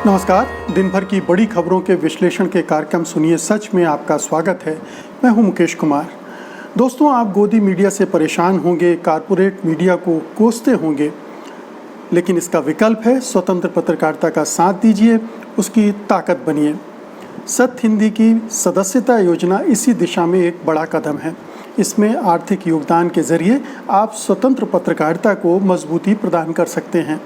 नमस्कार। दिन भर की बड़ी खबरों के विश्लेषण के कार्यक्रम सुनिए सच में आपका स्वागत है। मैं हूं मुकेश कुमार। दोस्तों, आप गोदी मीडिया से परेशान होंगे, कारपोरेट मीडिया को कोसते होंगे, लेकिन इसका विकल्प है स्वतंत्र पत्रकारिता का साथ दीजिए, उसकी ताकत बनिए। सत्य हिंदी की सदस्यता योजना इसी दिशा में एक बड़ा कदम है। इसमें आर्थिक योगदान के जरिए आप स्वतंत्र पत्रकारिता को मजबूती प्रदान कर सकते हैं।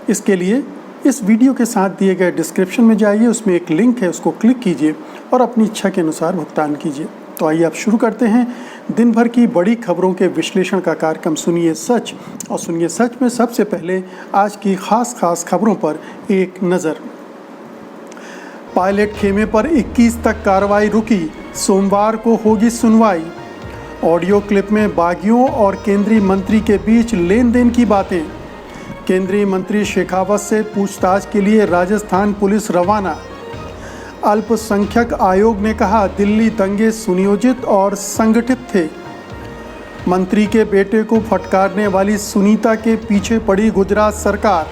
इसके लिए इस वीडियो के साथ दिए गए डिस्क्रिप्शन में जाइए, उसमें एक लिंक है, उसको क्लिक कीजिए और अपनी इच्छा के अनुसार भुगतान कीजिए। तो आइए अब शुरू करते हैं दिन भर की बड़ी खबरों के विश्लेषण का कार्यक्रम सुनिए सच। और सुनिए सच में सबसे पहले आज की खास खबरों पर एक नज़र। पायलट खेमे पर 21 तक कार्रवाई रुकी, सोमवार को होगी सुनवाई। ऑडियो क्लिप में बागियों और केंद्रीय मंत्री के बीच लेन देन की बातें। केंद्रीय मंत्री शेखावत से पूछताछ के लिए राजस्थान पुलिस रवाना। अल्पसंख्यक आयोग ने कहा दिल्ली दंगे सुनियोजित और संगठित थे। मंत्री के बेटे को फटकारने वाली सुनीता के पीछे पड़ी गुजरात सरकार।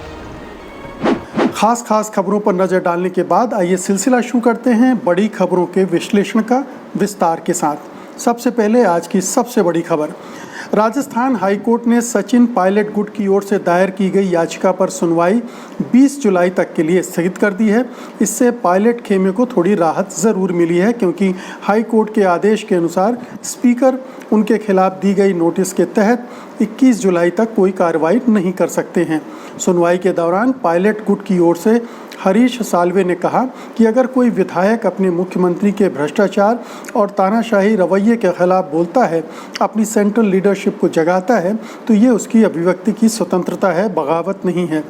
खास खबरों पर नजर डालने के बाद आइए सिलसिला शुरू करते हैं बड़ी खबरों के विश्लेषण का विस्तार के साथ। सबसे पहले आज की सबसे बड़ी खबर। राजस्थान हाईकोर्ट ने सचिन पायलट गुट की ओर से दायर की गई याचिका पर सुनवाई 20 जुलाई तक के लिए स्थगित कर दी है। इससे पायलट खेमे को थोड़ी राहत ज़रूर मिली है, क्योंकि हाईकोर्ट के आदेश के अनुसार स्पीकर उनके खिलाफ दी गई नोटिस के तहत 21 जुलाई तक कोई कार्रवाई नहीं कर सकते हैं। सुनवाई के दौरान पायलट गुट की ओर से हरीश साल्वे ने कहा कि अगर कोई विधायक अपने मुख्यमंत्री के भ्रष्टाचार और तानाशाही रवैये के खिलाफ बोलता है, अपनी सेंट्रल लीडरशिप को जगाता है, तो ये उसकी अभिव्यक्ति की स्वतंत्रता है, बगावत नहीं है।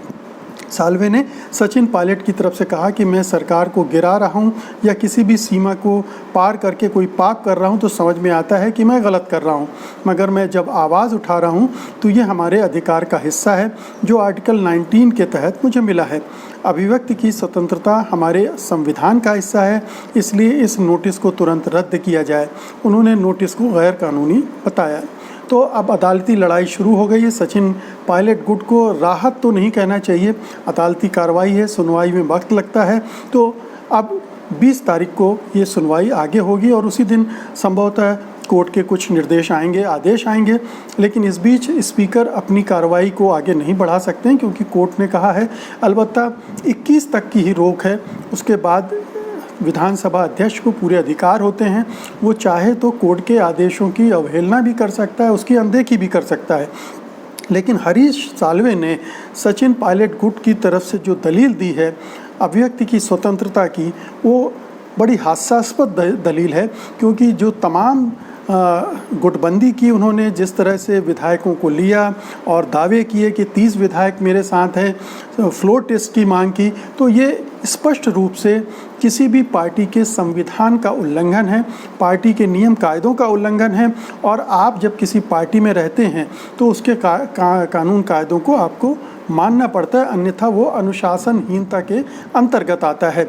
साल्वे ने सचिन पायलट की तरफ से कहा कि मैं सरकार को गिरा रहा हूं या किसी भी सीमा को पार करके कोई पाप कर रहा हूं तो समझ में आता है कि मैं गलत कर रहा हूं, मगर मैं जब आवाज़ उठा रहा हूं तो ये हमारे अधिकार का हिस्सा है जो आर्टिकल 19 के तहत मुझे मिला है। अभिव्यक्ति की स्वतंत्रता हमारे संविधान का हिस्सा है, इसलिए इस नोटिस को तुरंत रद्द किया जाए। उन्होंने नोटिस को गैर कानूनी बताया। तो अब अदालती लड़ाई शुरू हो गई है। सचिन पायलट गुट को राहत तो नहीं कहना चाहिए, अदालती कार्रवाई है, सुनवाई में वक्त लगता है। तो अब 20 तारीख को ये सुनवाई आगे होगी और उसी दिन संभवतः कोर्ट के कुछ निर्देश आएंगे, आदेश आएंगे। लेकिन इस बीच स्पीकर अपनी कार्रवाई को आगे नहीं बढ़ा सकते हैं, क्योंकि कोर्ट ने कहा है अलबत्ता 21 तक की ही रोक है। उसके बाद विधानसभा अध्यक्ष को पूरे अधिकार होते हैं, वो चाहे तो कोर्ट के आदेशों की अवहेलना भी कर सकता है, उसकी अनदेखी भी कर सकता है। लेकिन हरीश साल्वे ने सचिन पायलट गुट की तरफ से जो दलील दी है अभिव्यक्ति की स्वतंत्रता की, वो बड़ी हास्यास्पद दलील है, क्योंकि जो तमाम गुटबंदी की उन्होंने, जिस तरह से विधायकों को लिया और दावे किए कि 30 विधायक मेरे साथ हैं, फ्लोर टेस्ट की मांग की, तो ये स्पष्ट रूप से किसी भी पार्टी के संविधान का उल्लंघन है, पार्टी के नियम कायदों का उल्लंघन है। और आप जब किसी पार्टी में रहते हैं तो उसके कानून कायदों को आपको मानना पड़ता है, अन्यथा वो अनुशासनहीनता के अंतर्गत आता है।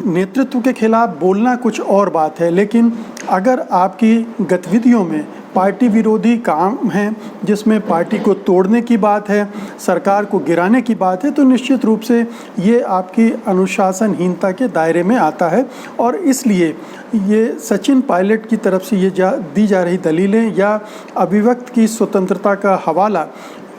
नेतृत्व के खिलाफ बोलना कुछ और बात है, लेकिन अगर आपकी गतिविधियों में पार्टी विरोधी काम है, जिसमें पार्टी को तोड़ने की बात है, सरकार को गिराने की बात है, तो निश्चित रूप से ये आपकी अनुशासनहीनता के दायरे में आता है। और इसलिए ये सचिन पायलट की तरफ से ये दी जा रही दलीलें या अभिव्यक्ति की स्वतंत्रता का हवाला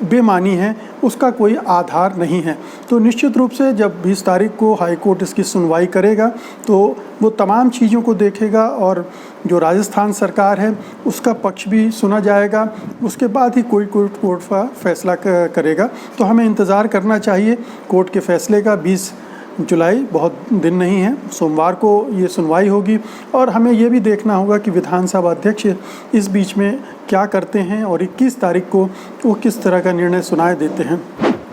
बेमानी है, उसका कोई आधार नहीं है। तो निश्चित रूप से जब 20 तारीख को हाईकोर्ट इसकी सुनवाई करेगा तो वो तमाम चीज़ों को देखेगा और जो राजस्थान सरकार है उसका पक्ष भी सुना जाएगा। उसके बाद ही कोई कोर्ट का फैसला करेगा। तो हमें इंतज़ार करना चाहिए कोर्ट के फैसले का। 20 जुलाई बहुत दिन नहीं है, सोमवार को ये सुनवाई होगी और हमें ये भी देखना होगा कि विधानसभा अध्यक्ष इस बीच में क्या करते हैं और 21 तारीख को वो किस तरह का निर्णय सुनाए देते हैं।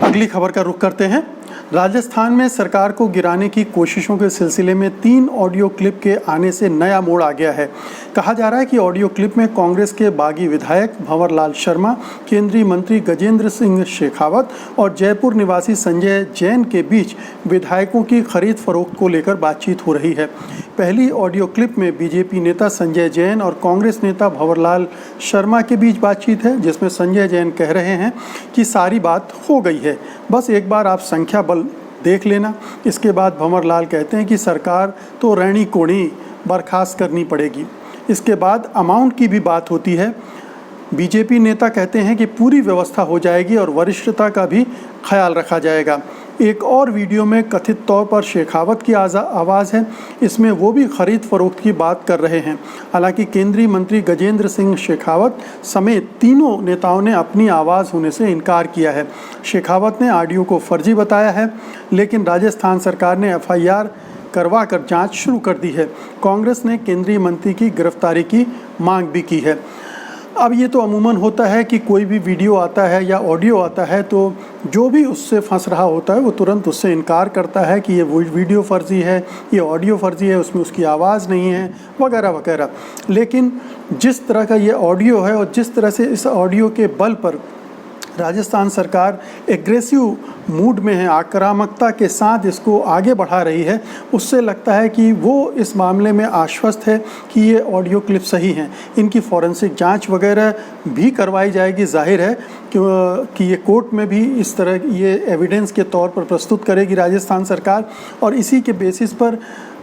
अगली खबर का रुख करते हैं। राजस्थान में सरकार को गिराने की कोशिशों के सिलसिले में 3 ऑडियो क्लिप के आने से नया मोड़ आ गया है। कहा जा रहा है कि ऑडियो क्लिप में कांग्रेस के बागी विधायक भंवर लाल शर्मा, केंद्रीय मंत्री गजेंद्र सिंह शेखावत और जयपुर निवासी संजय जैन के बीच विधायकों की खरीद फरोख्त को लेकर बातचीत हो रही है। पहली ऑडियो क्लिप में बीजेपी नेता संजय जैन और कांग्रेस नेता भंवर लाल शर्मा के बीच बातचीत है, जिसमें संजय जैन कह रहे हैं कि सारी बात हो गई है, बस एक बार आप संख्या बल देख लेना। इसके बाद भंवर लाल कहते हैं कि सरकार तो रैनी कोणी बर्खास्त करनी पड़ेगी। इसके बाद अमाउंट की भी बात होती है। बीजेपी नेता कहते हैं कि पूरी व्यवस्था हो जाएगी और वरिष्ठता का भी ख्याल रखा जाएगा। एक और वीडियो में कथित तौर पर शेखावत की आवाज़ है, इसमें वो भी खरीद फरोख्त की बात कर रहे हैं। हालांकि केंद्रीय मंत्री गजेंद्र सिंह शेखावत समेत तीनों नेताओं ने अपनी आवाज़ होने से इनकार किया है। शेखावत ने ऑडियो को फर्जी बताया है, लेकिन राजस्थान सरकार ने FIR करवा कर जाँच शुरू कर दी है। कांग्रेस ने केंद्रीय मंत्री की गिरफ्तारी की मांग भी की है। अब ये तो अमूमन होता है कि कोई भी वीडियो आता है या ऑडियो आता है तो जो भी उससे फंस रहा होता है वो तुरंत उससे इनकार करता है कि ये वीडियो फर्जी है, ये ऑडियो फर्जी है, उसमें उसकी आवाज़ नहीं है, वगैरह वगैरह। लेकिन जिस तरह का ये ऑडियो है और जिस तरह से इस ऑडियो के बल पर राजस्थान सरकार एग्रेसिव मूड में है, आक्रामकता के साथ इसको आगे बढ़ा रही है, उससे लगता है कि वो इस मामले में आश्वस्त है कि ये ऑडियो क्लिप सही हैं। इनकी फॉरेंसिक जांच वगैरह भी करवाई जाएगी। जाहिर है कि ये कोर्ट में भी इस तरह ये एविडेंस के तौर पर प्रस्तुत करेगी राजस्थान सरकार, और इसी के बेसिस पर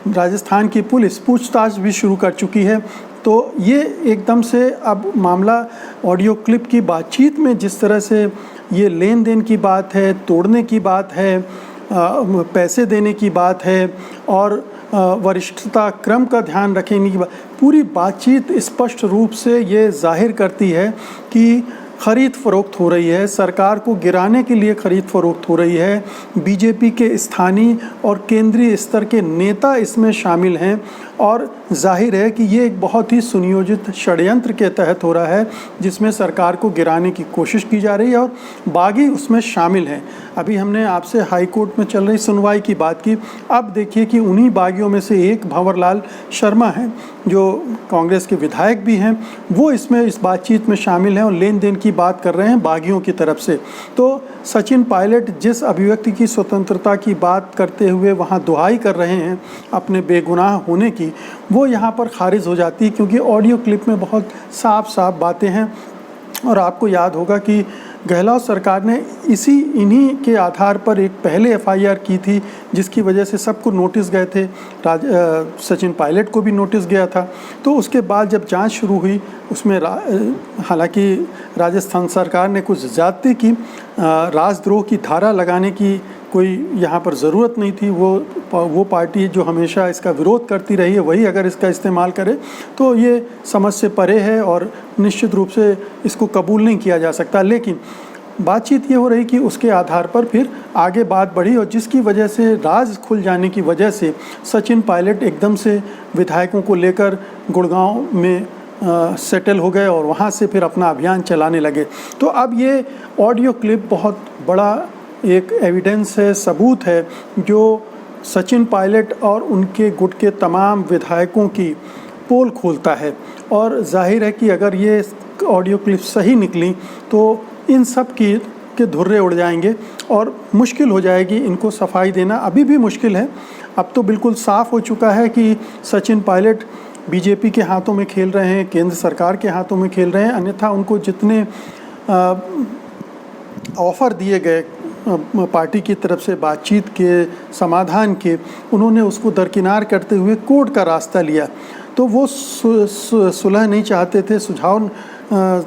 राजस्थान की पुलिस पूछताछ भी शुरू कर चुकी है। तो ये एकदम से अब मामला ऑडियो क्लिप की बातचीत में जिस तरह से ये लेन देन की बात है, तोड़ने की बात है, पैसे देने की बात है और वरिष्ठता क्रम का ध्यान रखने की बात, पूरी बातचीत स्पष्ट रूप से ये जाहिर करती है कि खरीद फरोख्त हो रही है, सरकार को गिराने के लिए खरीद फरोख्त हो रही है। बीजेपी के स्थानीय और केंद्रीय स्तर के नेता इसमें शामिल हैं और जाहिर है कि ये एक बहुत ही सुनियोजित षड्यंत्र के तहत हो रहा है, जिसमें सरकार को गिराने की कोशिश की जा रही है और बागी उसमें शामिल हैं। अभी हमने आपसे हाई कोर्ट में चल रही सुनवाई की बात की, अब देखिए कि उन्हीं बागियों में से एक भंवर लाल शर्मा हैं जो कांग्रेस के विधायक भी हैं, वो इसमें इस बातचीत में शामिल हैं और लेन देन की बात कर रहे हैं बागियों की तरफ से। तो सचिन पायलट जिस अभिव्यक्ति की स्वतंत्रता की बात करते हुए वहाँ दुहाई कर रहे हैं अपने बेगुनाह होने की, वो यहाँ पर खारिज हो जाती है, क्योंकि ऑडियो क्लिप में बहुत साफ साफ बातें हैं। और आपको याद होगा कि गहलोत सरकार ने इन्हीं के आधार पर एक पहले FIR की थी, जिसकी वजह से सबको नोटिस गए थे, सचिन पायलट को भी नोटिस गया था। तो उसके बाद जब जांच शुरू हुई उसमें हालांकि राजस्थान सरकार ने कुछ ज़्यादती की, राजद्रोह की धारा लगाने की कोई यहाँ पर ज़रूरत नहीं थी। वो पार्टी जो हमेशा इसका विरोध करती रही है, वही अगर इसका इस्तेमाल करे तो ये समझ से परे है और निश्चित रूप से इसको कबूल नहीं किया जा सकता। लेकिन बातचीत ये हो रही कि उसके आधार पर फिर आगे बात बढ़ी और जिसकी वजह से राज खुल जाने की वजह से सचिन पायलट एकदम से विधायकों को लेकर गुड़गांव में सेटल हो गए और वहाँ से फिर अपना अभियान चलाने लगे। तो अब ये ऑडियो क्लिप बहुत बड़ा एक एविडेंस है, सबूत है, जो सचिन पायलट और उनके गुट के तमाम विधायकों की पोल खोलता है। और जाहिर है कि अगर ये ऑडियो क्लिप सही निकली तो इन सब के धुर्रे उड़ जाएंगे और मुश्किल हो जाएगी इनको सफाई देना। अभी भी मुश्किल है, अब तो बिल्कुल साफ हो चुका है कि सचिन पायलट बीजेपी के हाथों में खेल रहे हैं, केंद्र सरकार के हाथों में खेल रहे हैं। अन्यथा उनको जितने ऑफ़र दिए गए पार्टी की तरफ से बातचीत के, समाधान के, उन्होंने उसको दरकिनार करते हुए कोर्ट का रास्ता लिया। तो वो सुलह नहीं चाहते थे,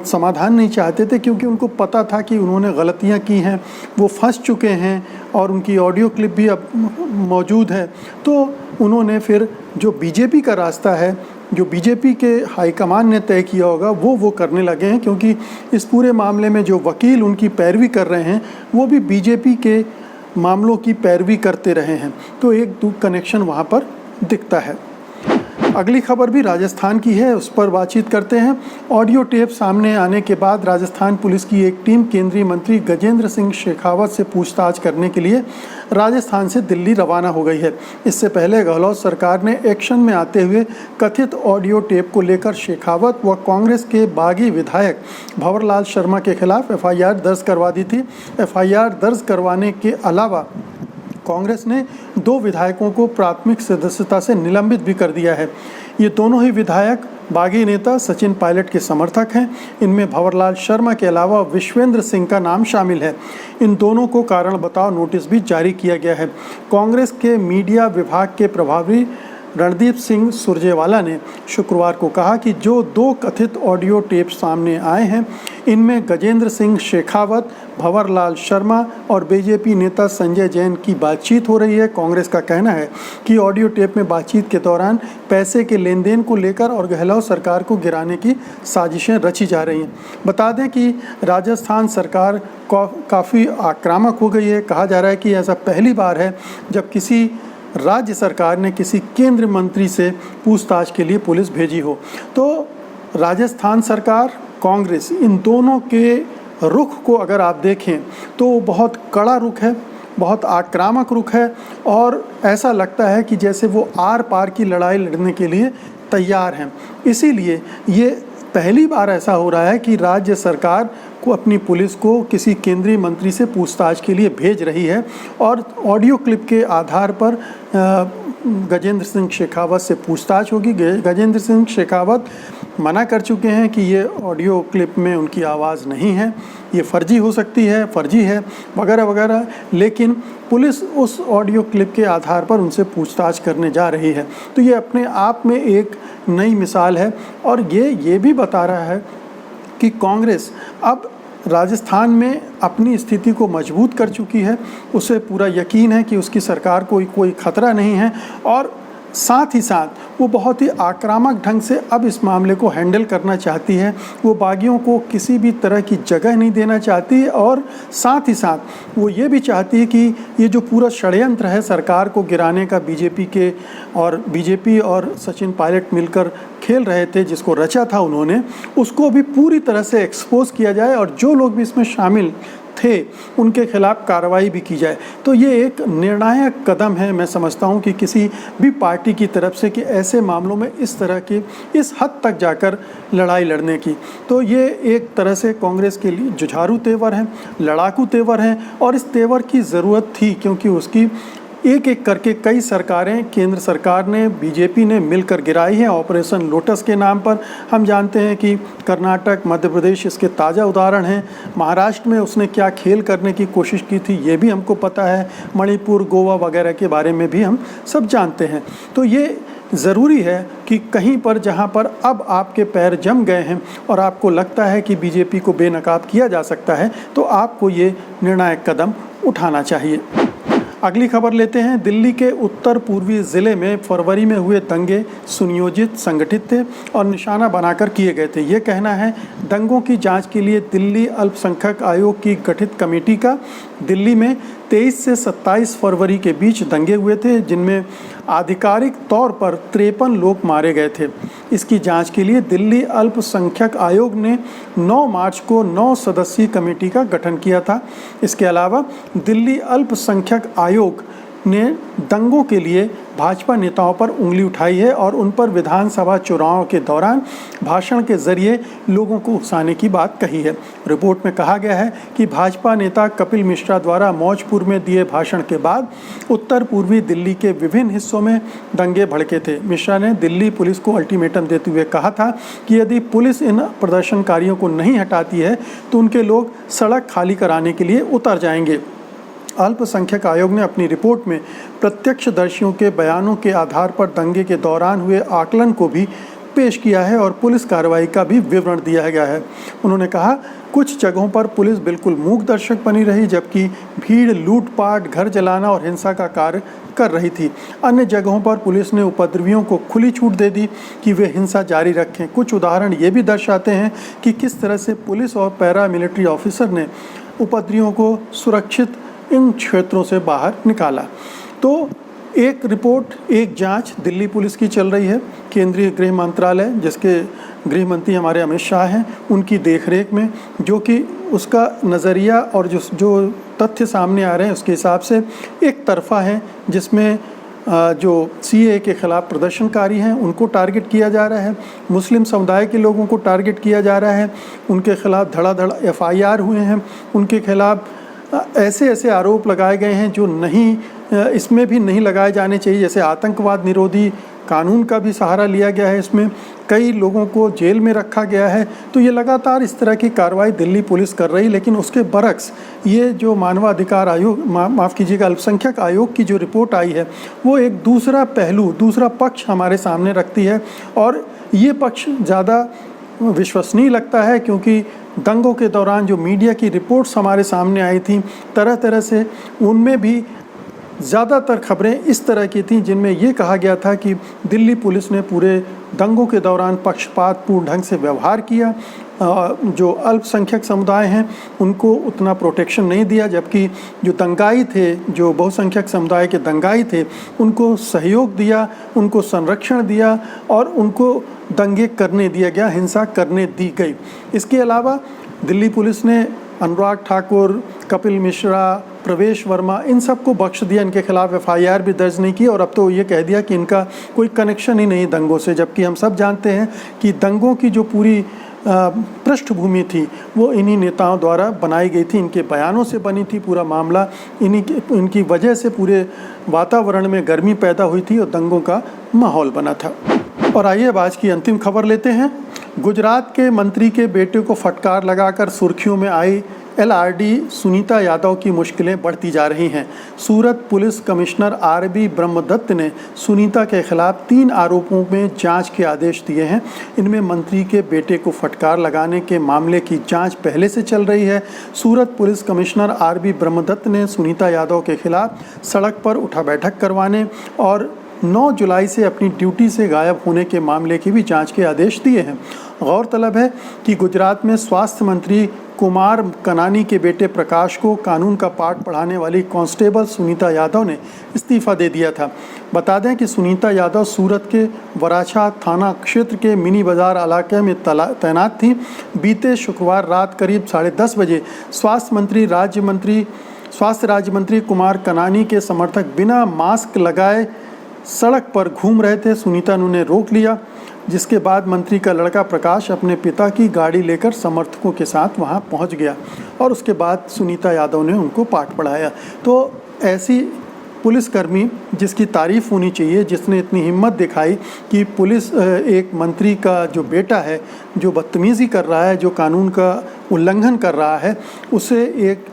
समाधान नहीं चाहते थे, क्योंकि उनको पता था कि उन्होंने गलतियां की हैं, वो फंस चुके हैं और उनकी ऑडियो क्लिप भी अब मौजूद है। तो उन्होंने फिर जो बीजेपी का रास्ता है, जो बीजेपी के हाईकमान ने तय किया होगा, वो करने लगे हैं, क्योंकि इस पूरे मामले में जो वकील उनकी पैरवी कर रहे हैं वो भी बीजेपी के मामलों की पैरवी करते रहे हैं। तो एक कनेक्शन वहाँ पर दिखता है। अगली खबर भी राजस्थान की है, उस पर बातचीत करते हैं। ऑडियो टेप सामने आने के बाद राजस्थान पुलिस की एक टीम केंद्रीय मंत्री गजेंद्र सिंह शेखावत से पूछताछ करने के लिए राजस्थान से दिल्ली रवाना हो गई है। इससे पहले गहलोत सरकार ने एक्शन में आते हुए कथित ऑडियो टेप को लेकर शेखावत व कांग्रेस के बागी विधायक भंवर लाल शर्मा के खिलाफ FIR दर्ज करवा दी थी। FIR दर्ज करवाने के अलावा कांग्रेस ने 2 विधायकों को प्राथमिक सदस्यता से निलंबित भी कर दिया है। ये दोनों ही विधायक बागी नेता सचिन पायलट के समर्थक हैं। इनमें भंवरलाल शर्मा के अलावा विश्वेंद्र सिंह का नाम शामिल है। इन दोनों को कारण बताओ नोटिस भी जारी किया गया है। कांग्रेस के मीडिया विभाग के प्रभारी रणदीप सिंह सुरजेवाला ने शुक्रवार को कहा कि जो 2 कथित ऑडियो टेप सामने आए हैं, इनमें गजेंद्र सिंह शेखावत, भंवरलाल शर्मा और बीजेपी नेता संजय जैन की बातचीत हो रही है। कांग्रेस का कहना है कि ऑडियो टेप में बातचीत के दौरान पैसे के लेन देन को लेकर और गहलोत सरकार को गिराने की साजिशें रची जा रही हैं। बता दें कि राजस्थान सरकार काफ़ी आक्रामक हो गई है। कहा जा रहा है कि ऐसा पहली बार है जब किसी राज्य सरकार ने किसी केंद्रीय मंत्री से पूछताछ के लिए पुलिस भेजी हो। तो राजस्थान सरकार, कांग्रेस, इन दोनों के रुख को अगर आप देखें तो बहुत कड़ा रुख है, बहुत आक्रामक रुख है और ऐसा लगता है कि जैसे वो आर पार की लड़ाई लड़ने के लिए तैयार हैं। इसीलिए ये पहली बार ऐसा हो रहा है कि राज्य सरकार को अपनी पुलिस को किसी केंद्रीय मंत्री से पूछताछ के लिए भेज रही है और ऑडियो क्लिप के आधार पर गजेंद्र सिंह शेखावत से पूछताछ होगी। गजेंद्र सिंह शेखावत मना कर चुके हैं कि ये ऑडियो क्लिप में उनकी आवाज़ नहीं है, ये फर्जी हो सकती है, फर्जी है वगैरह वगैरह, लेकिन पुलिस उस ऑडियो क्लिप के आधार पर उनसे पूछताछ करने जा रही है। तो ये अपने आप में एक नई मिसाल है और ये भी बता रहा है कि कांग्रेस अब राजस्थान में अपनी स्थिति को मजबूत कर चुकी है। उसे पूरा यकीन है कि उसकी सरकार को कोई खतरा नहीं है और साथ ही साथ वो बहुत ही आक्रामक ढंग से अब इस मामले को हैंडल करना चाहती है। वो बागियों को किसी भी तरह की जगह नहीं देना चाहती और साथ ही साथ वो ये भी चाहती है कि ये जो पूरा षड्यंत्र है सरकार को गिराने का बीजेपी और सचिन पायलट मिलकर खेल रहे थे, जिसको रचा था उन्होंने, उसको भी पूरी तरह से एक्सपोज किया जाए और जो लोग भी इसमें शामिल थे उनके खिलाफ कार्रवाई भी की जाए। तो ये एक निर्णायक कदम है, मैं समझता हूँ कि किसी भी पार्टी की तरफ से कि ऐसे मामलों में इस तरह की इस हद तक जाकर लड़ाई लड़ने की। तो ये एक तरह से कांग्रेस के लिए जुझारू तेवर हैं, लड़ाकू तेवर हैं और इस तेवर की ज़रूरत थी क्योंकि उसकी एक एक करके कई सरकारें, केंद्र सरकार ने, बीजेपी ने मिलकर गिराई है ऑपरेशन लोटस के नाम पर। हम जानते हैं कि कर्नाटक, मध्य प्रदेश इसके ताज़ा उदाहरण हैं। महाराष्ट्र में उसने क्या खेल करने की कोशिश की थी ये भी हमको पता है। मणिपुर, गोवा वगैरह के बारे में भी हम सब जानते हैं। तो ये ज़रूरी है कि कहीं पर जहां पर अब आपके पैर जम गए हैं और आपको लगता है कि बीजेपी को बेनकाब किया जा सकता है, तो आपको ये निर्णायक कदम उठाना चाहिए। अगली खबर लेते हैं। दिल्ली के उत्तर पूर्वी ज़िले में फरवरी में हुए दंगे सुनियोजित, संगठित थे और निशाना बनाकर किए गए थे। ये कहना है दंगों की जांच के लिए दिल्ली अल्पसंख्यक आयोग की गठित कमेटी का। दिल्ली में 23 से 27 फरवरी के बीच दंगे हुए थे जिनमें आधिकारिक तौर पर 53 लोग मारे गए थे। इसकी जांच के लिए दिल्ली अल्पसंख्यक आयोग ने 9 मार्च को 9 सदस्यीय कमेटी का गठन किया था। इसके अलावा दिल्ली अल्पसंख्यक आयोग ने दंगों के लिए भाजपा नेताओं पर उंगली उठाई है और उन पर विधानसभा चुनाव के दौरान भाषण के जरिए लोगों को उकसाने की बात कही है। रिपोर्ट में कहा गया है कि भाजपा नेता कपिल मिश्रा द्वारा मौजपुर में दिए भाषण के बाद उत्तर पूर्वी दिल्ली के विभिन्न हिस्सों में दंगे भड़के थे। मिश्रा ने दिल्ली पुलिस को अल्टीमेटम देते हुए कहा था कि यदि पुलिस इन प्रदर्शनकारियों को नहीं हटाती है तो उनके लोग सड़क खाली कराने के लिए उतर जाएंगे। अल्पसंख्यक आयोग ने अपनी रिपोर्ट में प्रत्यक्षदर्शियों के बयानों के आधार पर दंगे के दौरान हुए आकलन को भी पेश किया है और पुलिस कार्रवाई का भी विवरण दिया गया है। उन्होंने कहा कुछ जगहों पर पुलिस बिल्कुल मूक दर्शक बनी रही जबकि भीड़ लूटपाट, घर जलाना और हिंसा का कार्य कर रही थी। अन्य जगहों पर पुलिस ने उपद्रवियों को खुली छूट दे दी कि वे हिंसा जारी रखें। कुछ उदाहरण ये भी दर्शाते हैं कि किस तरह से पुलिस और पैरा मिलिट्री ऑफिसर ने उपद्रवियों को सुरक्षित इन क्षेत्रों से बाहर निकाला। तो एक रिपोर्ट, एक जांच दिल्ली पुलिस की चल रही है। केंद्रीय गृह मंत्रालय, जिसके गृह मंत्री हमारे अमित शाह हैं, उनकी देखरेख में, जो कि उसका नज़रिया और जो तथ्य सामने आ रहे हैं उसके हिसाब से एक तरफा है, जिसमें जो सीए के ख़िलाफ़ प्रदर्शनकारी हैं उनको टारगेट किया जा रहा है, मुस्लिम समुदाय के लोगों को टारगेट किया जा रहा है, उनके खिलाफ़ धड़ाधड़ FIR हुए हैं, उनके खिलाफ़ ऐसे आरोप लगाए गए हैं जो इसमें भी नहीं लगाए जाने चाहिए, जैसे आतंकवाद निरोधी कानून का भी सहारा लिया गया है इसमें, कई लोगों को जेल में रखा गया है। तो ये लगातार इस तरह की कार्रवाई दिल्ली पुलिस कर रही, लेकिन उसके बरक्स ये जो मानवाधिकार आयोग, माफ़ कीजिएगा, अल्पसंख्यक आयोग की जो रिपोर्ट आई है वो एक दूसरा पहलू, दूसरा पक्ष हमारे सामने रखती है। और ये पक्ष ज़्यादा विश्वसनीय लगता है क्योंकि दंगों के दौरान जो मीडिया की रिपोर्ट्स हमारे सामने आई थी तरह तरह से, उनमें भी ज़्यादातर खबरें इस तरह की थीं जिनमें ये कहा गया था कि दिल्ली पुलिस ने पूरे दंगों के दौरान पक्षपातपूर्ण ढंग से व्यवहार किया, जो अल्पसंख्यक समुदाय हैं उनको उतना प्रोटेक्शन नहीं दिया, जबकि जो दंगाई थे, जो बहुसंख्यक समुदाय के दंगाई थे, उनको सहयोग दिया, उनको संरक्षण दिया और उनको दंगे करने दिया गया, हिंसा करने दी गई। इसके अलावा दिल्ली पुलिस ने अनुराग ठाकुर, कपिल मिश्रा, प्रवेश वर्मा, इन सबको बख्श दिया, इनके खिलाफ एफआईआर भी दर्ज नहीं की और अब तो ये कह दिया कि इनका कोई कनेक्शन ही नहीं दंगों से, जबकि हम सब जानते हैं कि दंगों की जो पूरी पृष्ठभूमि थी वो इन्हीं नेताओं द्वारा बनाई गई थी, इनके बयानों से बनी थी। पूरा मामला इनकी वजह से पूरे वातावरण में गर्मी पैदा हुई थी और दंगों का माहौल बना था। और आइए अब आज की अंतिम खबर लेते हैं। गुजरात के मंत्री के बेटे को फटकार लगाकर सुर्खियों में आई एलआरडी सुनीता यादव की मुश्किलें बढ़ती जा रही हैं। सूरत पुलिस कमिश्नर आरबी ब्रह्मदत्त ने सुनीता के खिलाफ 3 आरोपों में जांच के आदेश दिए हैं। इनमें मंत्री के बेटे को फटकार लगाने के मामले की जांच पहले से चल रही है। सूरत पुलिस कमिश्नर आरबी ब्रह्मदत्त ने सुनीता यादव के खिलाफ सड़क पर उठा बैठक करवाने और 9 जुलाई से अपनी ड्यूटी से गायब होने के मामले की भी जांच के आदेश दिए हैं। गौरतलब है कि गुजरात में स्वास्थ्य मंत्री कुमार कनानी के बेटे प्रकाश को कानून का पाठ पढ़ाने वाली कांस्टेबल सुनीता यादव ने इस्तीफ़ा दे दिया था। बता दें कि सुनीता यादव सूरत के वराछा थाना क्षेत्र के मिनी बाज़ार इलाके में तैनात थी। बीते शुक्रवार रात करीब 10:30 बजे स्वास्थ्य राज्य मंत्री कुमार कनानी के समर्थक बिना मास्क लगाए सड़क पर घूम रहे थे। सुनीता ने उन्हें रोक लिया, जिसके बाद मंत्री का लड़का प्रकाश अपने पिता की गाड़ी लेकर समर्थकों के साथ वहां पहुंच गया और उसके बाद सुनीता यादव ने उनको पाठ पढ़ाया। तो ऐसी पुलिसकर्मी जिसकी तारीफ़ होनी चाहिए, जिसने इतनी हिम्मत दिखाई कि पुलिस एक मंत्री का जो बेटा है, जो बदतमीज़ी कर रहा है, जो कानून का उल्लंघन कर रहा है, उसे एक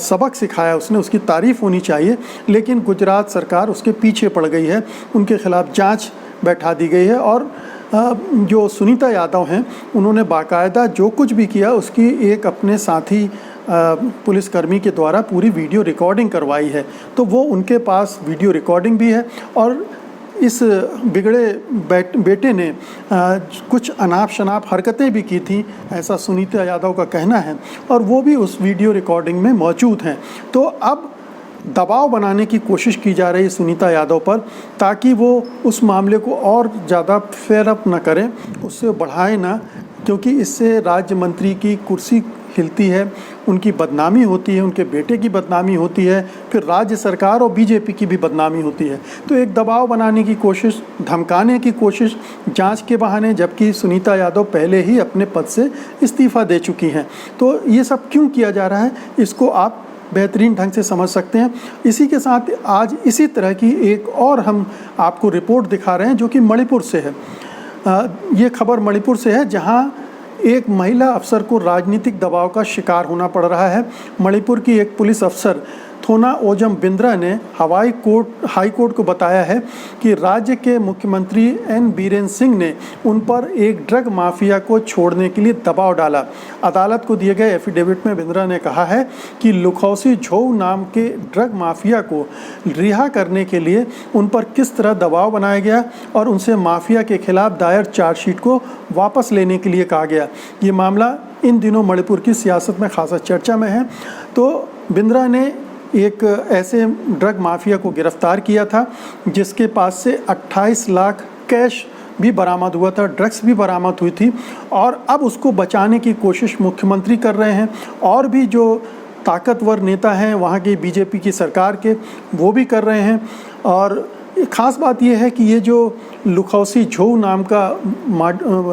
सबक सिखाया उसने, उसकी तारीफ़ होनी चाहिए। लेकिन गुजरात सरकार उसके पीछे पड़ गई है, उनके खिलाफ जांच बैठा दी गई है और जो सुनीता यादव हैं उन्होंने बाकायदा जो कुछ भी किया उसकी एक अपने साथी पुलिसकर्मी के द्वारा पूरी वीडियो रिकॉर्डिंग करवाई है। तो वो उनके पास वीडियो रिकॉर्डिंग भी है और इस बिगड़े बेटे ने कुछ अनाप शनाप हरकतें भी की थी, ऐसा सुनीता यादव का कहना है और वो भी उस वीडियो रिकॉर्डिंग में मौजूद हैं। तो अब दबाव बनाने की कोशिश की जा रही है सुनीता यादव पर, ताकि वो उस मामले को और ज़्यादा फेयर अप न करें, उससे बढ़ाएं ना, क्योंकि इससे राज्य मंत्री की कुर्सी हिलती है, उनकी बदनामी होती है, उनके बेटे की बदनामी होती है, फिर राज्य सरकार और बीजेपी की भी बदनामी होती है। तो एक दबाव बनाने की कोशिश, धमकाने की कोशिश जांच के बहाने, जबकि सुनीता यादव पहले ही अपने पद से इस्तीफ़ा दे चुकी हैं। तो ये सब क्यों किया जा रहा है, इसको आप बेहतरीन ढंग से समझ सकते हैं। इसी के साथ आज इसी तरह की एक और हम आपको रिपोर्ट दिखा रहे हैं जो कि मणिपुर से है। ये खबर मणिपुर से है, जहाँ एक महिला अफसर को राजनीतिक दबाव का शिकार होना पड़ रहा है। मणिपुर की एक पुलिस अफसर थोना ओजम बिंद्रा ने हाई कोर्ट को बताया है कि राज्य के मुख्यमंत्री एन बीरेन सिंह ने उन पर एक ड्रग माफिया को छोड़ने के लिए दबाव डाला। अदालत को दिए गए एफिडेविट में बिंद्रा ने कहा है कि लुखौसी झोऊ नाम के ड्रग माफिया को रिहा करने के लिए उन पर किस तरह दबाव बनाया गया और उनसे माफिया के खिलाफ दायर चार्जशीट को वापस लेने के लिए कहा गया। ये मामला इन दिनों मणिपुर की सियासत में खासा चर्चा में है। तो बिंद्रा ने एक ऐसे ड्रग माफिया को गिरफ्तार किया था जिसके पास से 28 लाख कैश भी बरामद हुआ था, ड्रग्स भी बरामद हुई थी और अब उसको बचाने की कोशिश मुख्यमंत्री कर रहे हैं और भी जो ताकतवर नेता हैं वहाँ की बीजेपी की सरकार के, वो भी कर रहे हैं। और ख़ास बात यह है कि ये जो लुखौसी झोऊ नाम का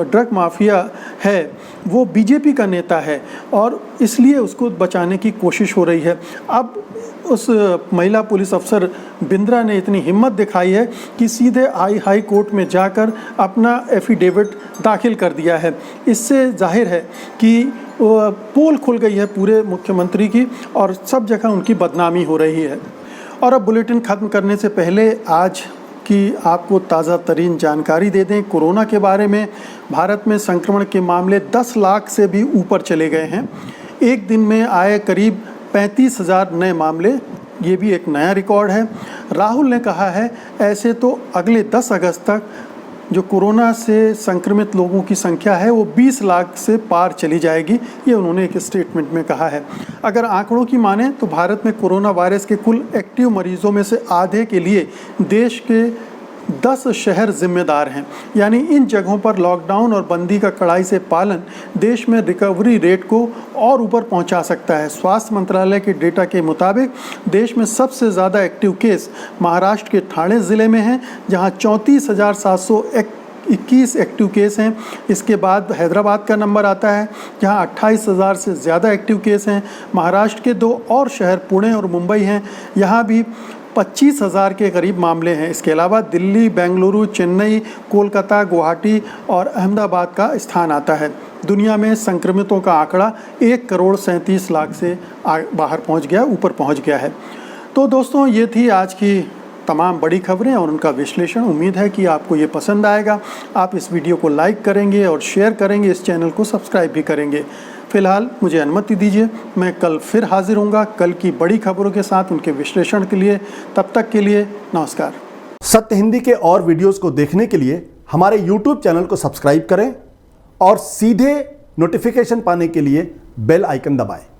ड्रग माफिया है वो बीजेपी का नेता है और इसलिए उसको बचाने की कोशिश हो रही है। अब उस महिला पुलिस अफसर बिंद्रा ने इतनी हिम्मत दिखाई है कि सीधे हाई कोर्ट में जाकर अपना एफिडेविट दाखिल कर दिया है। इससे जाहिर है कि पोल खुल गई है पूरे मुख्यमंत्री की और सब जगह उनकी बदनामी हो रही है। और अब बुलेटिन ख़त्म करने से पहले आज की आपको ताज़ा तरीन जानकारी दे दें कोरोना के बारे में। भारत में संक्रमण के मामले 10 लाख से भी ऊपर चले गए हैं। एक दिन में आए करीब 35,000 नए मामले, ये भी एक नया रिकॉर्ड है। राहुल ने कहा है ऐसे तो अगले 10 अगस्त तक जो कोरोना से संक्रमित लोगों की संख्या है वो 20 लाख से पार चली जाएगी, ये उन्होंने एक स्टेटमेंट में कहा है। अगर आंकड़ों की माने तो भारत में कोरोना वायरस के कुल एक्टिव मरीजों में से आधे के लिए देश के 10 शहर जिम्मेदार हैं। यानी इन जगहों पर लॉकडाउन और बंदी का कड़ाई से पालन देश में रिकवरी रेट को और ऊपर पहुंचा सकता है। स्वास्थ्य मंत्रालय के डेटा के मुताबिक देश में सबसे ज़्यादा एक्टिव केस महाराष्ट्र के ठाणे ज़िले में हैं, जहां 34,721 एक्टिव केस हैं। इसके बाद हैदराबाद का नंबर आता है जहां 28,000 से ज़्यादा एक्टिव केस हैं। महाराष्ट्र के 2 और शहर पुणे और मुंबई हैं, यहाँ भी 25,000 के करीब मामले हैं। इसके अलावा दिल्ली, बेंगलुरु, चेन्नई, कोलकाता, गुवाहाटी और अहमदाबाद का स्थान आता है। दुनिया में संक्रमितों का आंकड़ा 1,37,00,000 से बाहर पहुंच गया, ऊपर पहुंच गया है। तो दोस्तों, ये थी आज की तमाम बड़ी खबरें और उनका विश्लेषण। उम्मीद है कि आपको ये पसंद आएगा। आप इस वीडियो को लाइक करेंगे और शेयर करेंगे, इस चैनल को सब्सक्राइब भी करेंगे। फिलहाल मुझे अनुमति दीजिए, मैं कल फिर हाजिर होऊंगा कल की बड़ी खबरों के साथ, उनके विश्लेषण के लिए। तब तक के लिए नमस्कार। सत्य हिंदी के और वीडियोस को देखने के लिए हमारे YouTube चैनल को सब्सक्राइब करें और सीधे नोटिफिकेशन पाने के लिए बेल आइकन दबाएं।